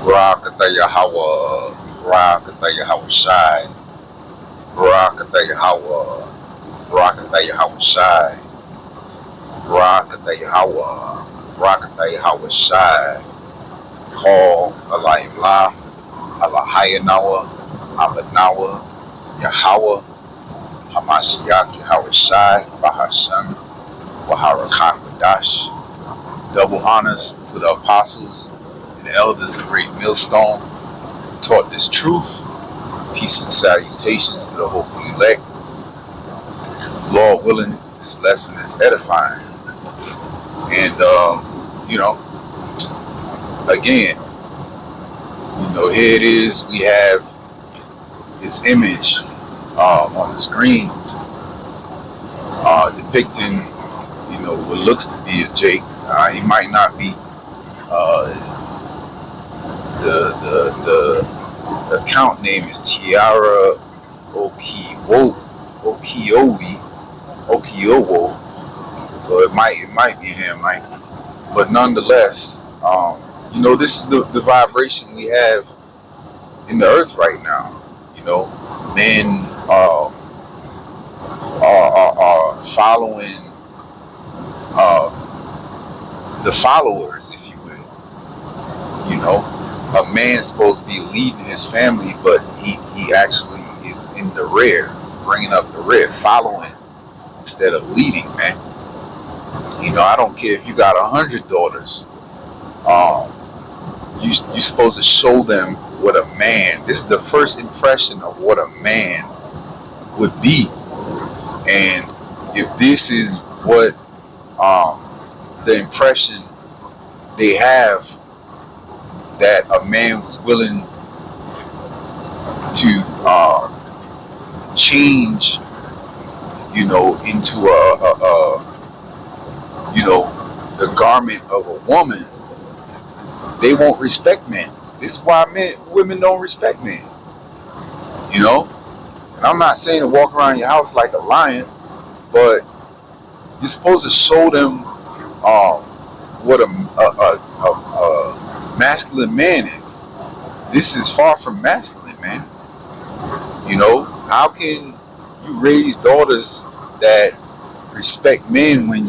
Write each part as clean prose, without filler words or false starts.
Barakataya Hawa, Barakataya Hawa Shai, Barakataya Hawa, Barakataya Hawa Shai, Barakataya Hawa, Barakataya Hawa Shai, Call Alayim La, Alahayanawa, Abanawa, Yahweh, Hamashiach, Yahweh Shai, Bahashem, Waharakat Wadash. Double honors to the apostles and the elders of Great Millstone who taught this truth. Peace and salutations to the hopeful elect. Lord willing, this lesson is edifying. And, again, here it is. We have this image on the screen depicting, what looks to be a Jake. He might not be. The account name is Tiara Okiowo. So it might be him, right? But nonetheless, this is the vibration we have in the earth right now. Men are following the followers, if you will. A man's supposed to be leading his family, but he actually is in the rear, bringing up the rear, following instead of leading, man. I don't care if you got 100 daughters. You're supposed to show them what a man. This is the first impression of what a man would be, and if this is what the impression they have, that a man was willing to change, into the garment of a woman, they won't respect men. This is why women don't respect men. And I'm not saying to walk around your house like a lion, but you're supposed to show them what a masculine man is. This is far from masculine, man. How can you raise daughters that respect men when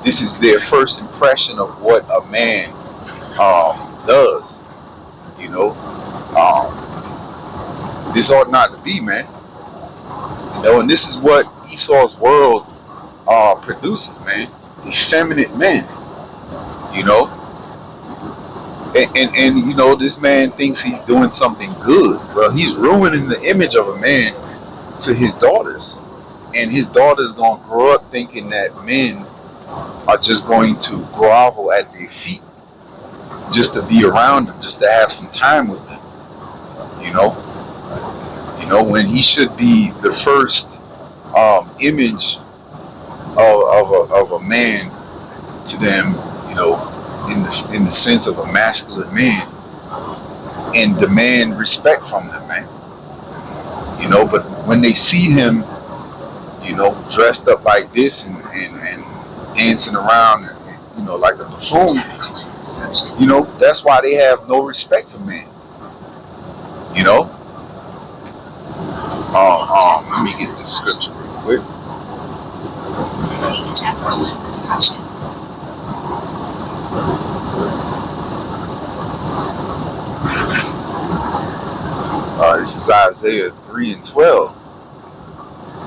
this is their first impression of what a man does? This ought not to be, man. And this is what Esau's world produces, man. Effeminate men. And this man thinks he's doing something good. Well, he's ruining the image of a man to his daughters. And his daughters gonna grow up thinking that men are just going to grovel at their feet just to be around them, just to have some time with them. When he should be the first image of a man to them, in the sense of a masculine man, and demand respect from them, man. But when they see him, dressed up like this and dancing around, like a buffoon, that's why they have no respect for men. Let me get the scripture real quick. Please check Roman's instruction. This is Isaiah 3:12.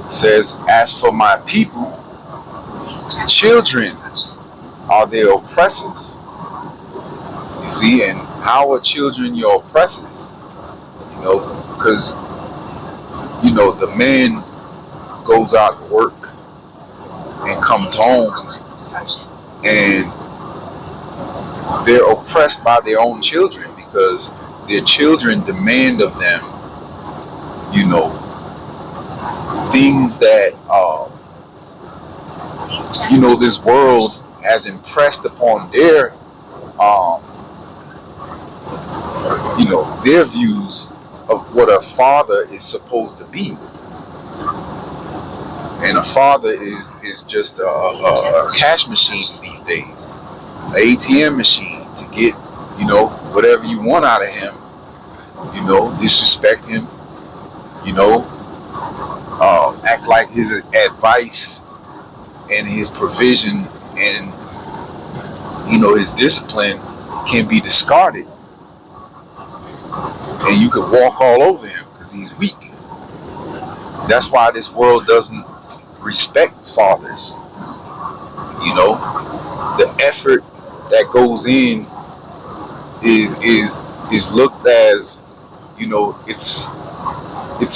It says, "As for my people, children are their oppressors." You see, and how are children your oppressors? Because the man goes out to work and comes home, and they're oppressed by their own children because their children demand of them, things that this world has impressed upon their their views of what a father is supposed to be. And a father is just a cash machine these days, an ATM machine to get you know, whatever you want out of him, you know, disrespect him, you know, act like his advice and his provision and, you know, his discipline can be discarded, and you could walk all over him because he's weak. That's why this world doesn't respect fathers. You know, the effort that goes in is looked as, you know, it's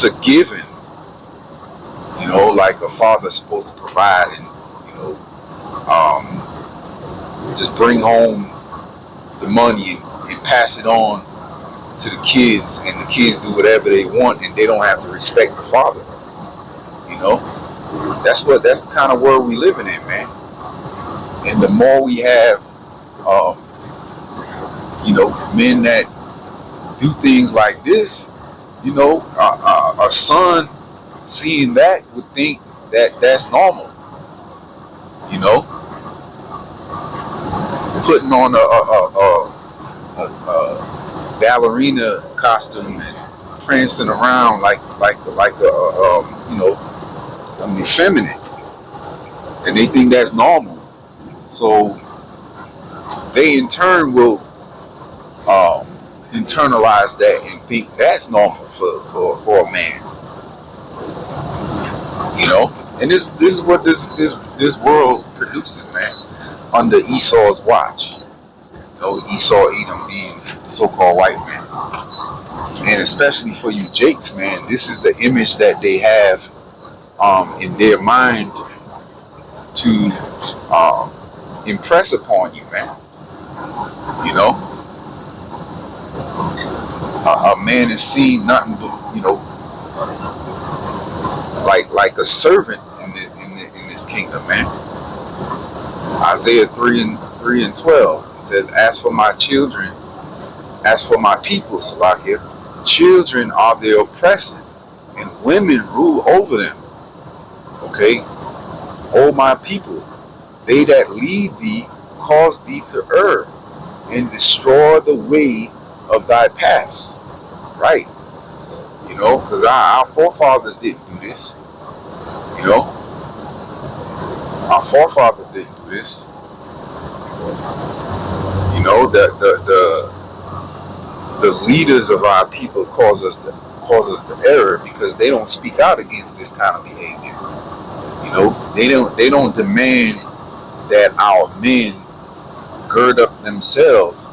a given. You know, like a father's supposed to provide and, you know, just bring home the money and pass it on to the kids, and the kids do whatever they want, and they don't have to respect the father. You know, that's the kind of world we living in, man. And the more we have, you know, men that do things like this, you know, our son seeing that would think that that's normal. You know, putting on a ballerina costume and prancing around like you know, an effeminate, and they think that's normal. So they in turn will internalize that and think that's normal for a man. You know, and this is what this world produces, man, under Esau's watch. You know, Esau, Edom being so-called white man, and especially for you Jakes, man, this is the image that they have in their mind to impress upon you, man. You know, a man is seen nothing but, you know, like a servant in this kingdom, man. Isaiah 3 and 12 says, "As for my children, as for my people, Salakia, children are their oppressors, and women rule over them." Okay, O my people, they that lead thee cause thee to err, and destroy the way of thy paths. Right? You know, because our forefathers didn't do this. You know, our forefathers didn't do this. You know, the leaders of our people cause us to error because they don't speak out against this kind of behavior. You know, they don't demand that our men gird up themselves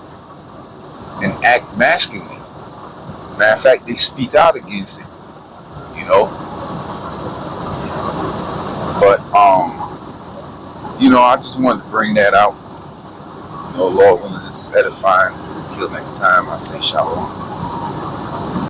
and act masculine. Matter of fact, they speak out against it. You know, but you know, I just wanted to bring that out. You know, Lord willing, this is edifying. Until next time, I say shalom.